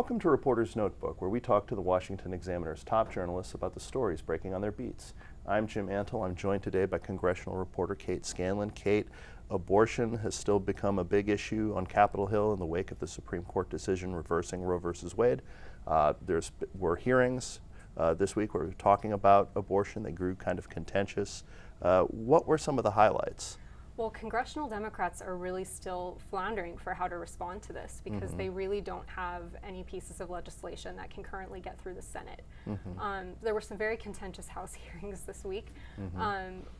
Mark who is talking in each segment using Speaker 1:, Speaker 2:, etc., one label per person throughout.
Speaker 1: Welcome to Reporter's Notebook, where we talk to the Washington Examiner's top journalists about the stories breaking on their beats. I'm Jim Antle. I'm joined today by congressional reporter Kate Scanlon. Kate, abortion has still become a big issue on Capitol Hill in the wake of the Supreme Court decision reversing Roe versus Wade. There were hearings this week where we were talking about abortion. They grew kind of contentious. What were some of the highlights?
Speaker 2: Well, Congressional Democrats are really still floundering for how to respond to this because they really don't have any pieces of legislation that can currently get through the Senate. There were some very contentious House hearings this week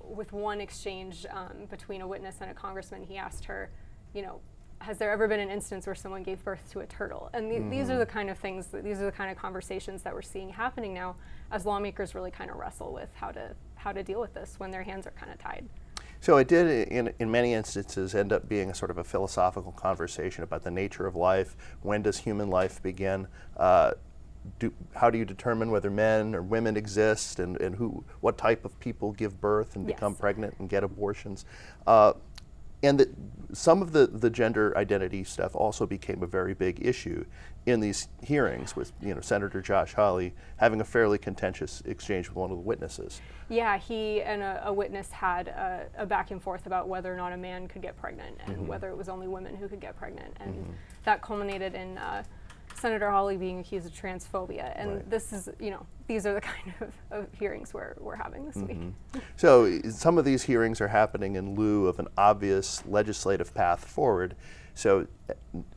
Speaker 2: with one exchange between a witness and a congressman. He asked her, you know, has there ever been an instance where someone gave birth to a turtle? And these are the kind of things, these are the kind of conversations that we're seeing happening now as lawmakers really kind of wrestle with how to deal with this when their hands are kind of tied.
Speaker 1: So it did, in many instances, end up being a sort of a philosophical conversation about the nature of life. When does human life begin? How do you determine whether men or women exist, and what type of people give birth and become pregnant and get abortions? And some of the gender identity stuff also became a very big issue in these hearings, with Senator Josh Hawley having a fairly contentious exchange with one of the witnesses. Yeah,
Speaker 2: he and a witness had a back and forth about whether or not a man could get pregnant and whether it was only women who could get pregnant, and that culminated in Senator Hawley being accused of transphobia, and this is, these are the kind of hearings we're having this week.
Speaker 1: So some of these hearings are happening in lieu of an obvious legislative path forward. So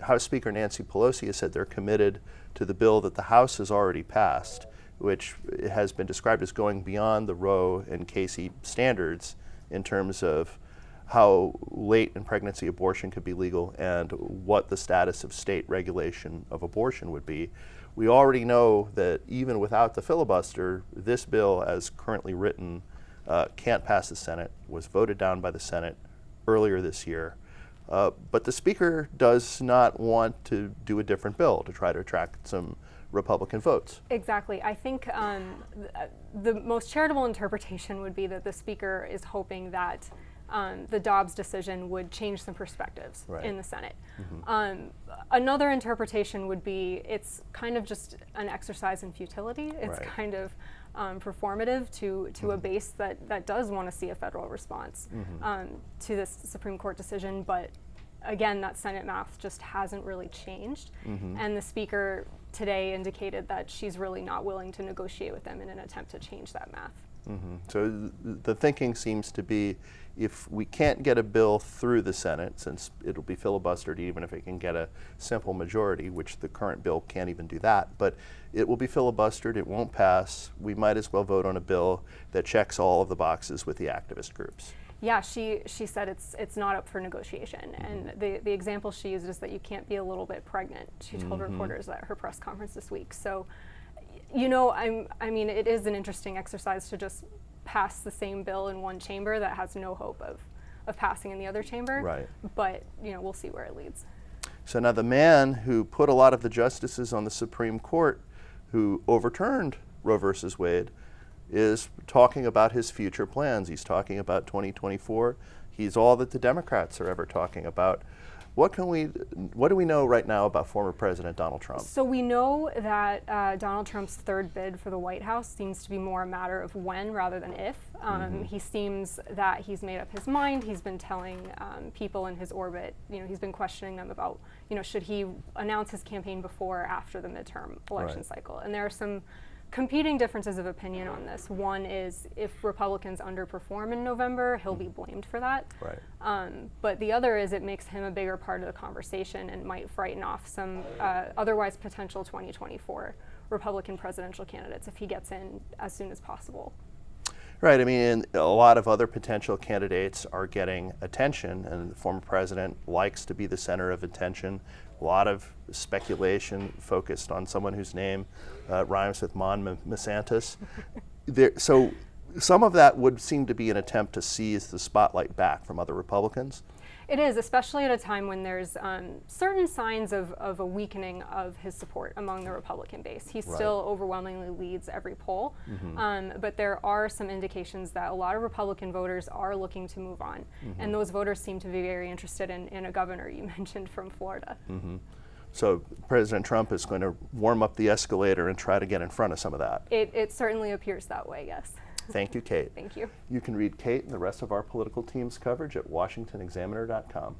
Speaker 1: House Speaker Nancy Pelosi has said they're committed to the bill that the House has already passed, which has been described as going beyond the Roe and Casey standards in terms of how late in pregnancy abortion could be legal and what the status of state regulation of abortion would be. We already know that even without the filibuster, this bill as currently written can't pass the Senate, was voted down by the Senate earlier this year. But the Speaker does not want to do a different bill to try to attract some Republican votes.
Speaker 2: Exactly. I think the most charitable interpretation would be that the Speaker is hoping that the Dobbs decision would change some perspectives in the Senate. Another interpretation would be it's kind of just an exercise in futility. It's kind of performative to a base that does want to see a federal response to this Supreme Court decision, but again, that Senate math just hasn't really changed. And the Speaker today indicated that she's really not willing to negotiate with them in an attempt to change that math.
Speaker 1: So the thinking seems to be, if we can't get a bill through the Senate, since it'll be filibustered even if it can get a simple majority, which the current bill can't even do that, but it will be filibustered, it won't pass, we might as well vote on a bill that checks all of the boxes with the activist groups.
Speaker 2: Yeah, she said it's not up for negotiation, and the example she used is that you can't be a little bit pregnant. She told reporters at her press conference this week. So, I mean, it is an interesting exercise to just pass the same bill in one chamber that has no hope of passing in the other chamber. But we'll see where it leads.
Speaker 1: So now the man who put a lot of the justices on the Supreme Court, who overturned Roe versus Wade, is talking about his future plans. He's talking about 2024. He's all that the Democrats are ever talking about. What do we know right now about former President Donald Trump?
Speaker 2: So we know that Donald Trump's third bid for the White House seems to be more a matter of when rather than if. He seems that he's made up his mind. He's been telling people in his orbit, he's been questioning them about, should he announce his campaign before or after the midterm election cycle. And there are some competing differences of opinion on this. One is if Republicans underperform in November, he'll be blamed for that. But the other is it makes him a bigger part of the conversation and might frighten off some otherwise potential 2024 Republican presidential candidates if he gets in as soon as possible.
Speaker 1: Right, I mean, a lot of other potential candidates are getting attention, and the former president likes to be the center of attention. A lot of speculation focused on someone whose name rhymes with Monsantis. So some of that would seem to be an attempt to seize the spotlight back from other Republicans.
Speaker 2: It is, especially at a time when there's certain signs of a weakening of his support among the Republican base. He still overwhelmingly leads every poll, but there are some indications that a lot of Republican voters are looking to move on, and those voters seem to be very interested in a governor you mentioned from Florida.
Speaker 1: So President Trump is going to warm up the escalator and try to get in front of some of that.
Speaker 2: It certainly appears that way, yes.
Speaker 1: Thank you, Kate.
Speaker 2: Thank you.
Speaker 1: You can read Kate and the rest of our political team's coverage at washingtonexaminer.com.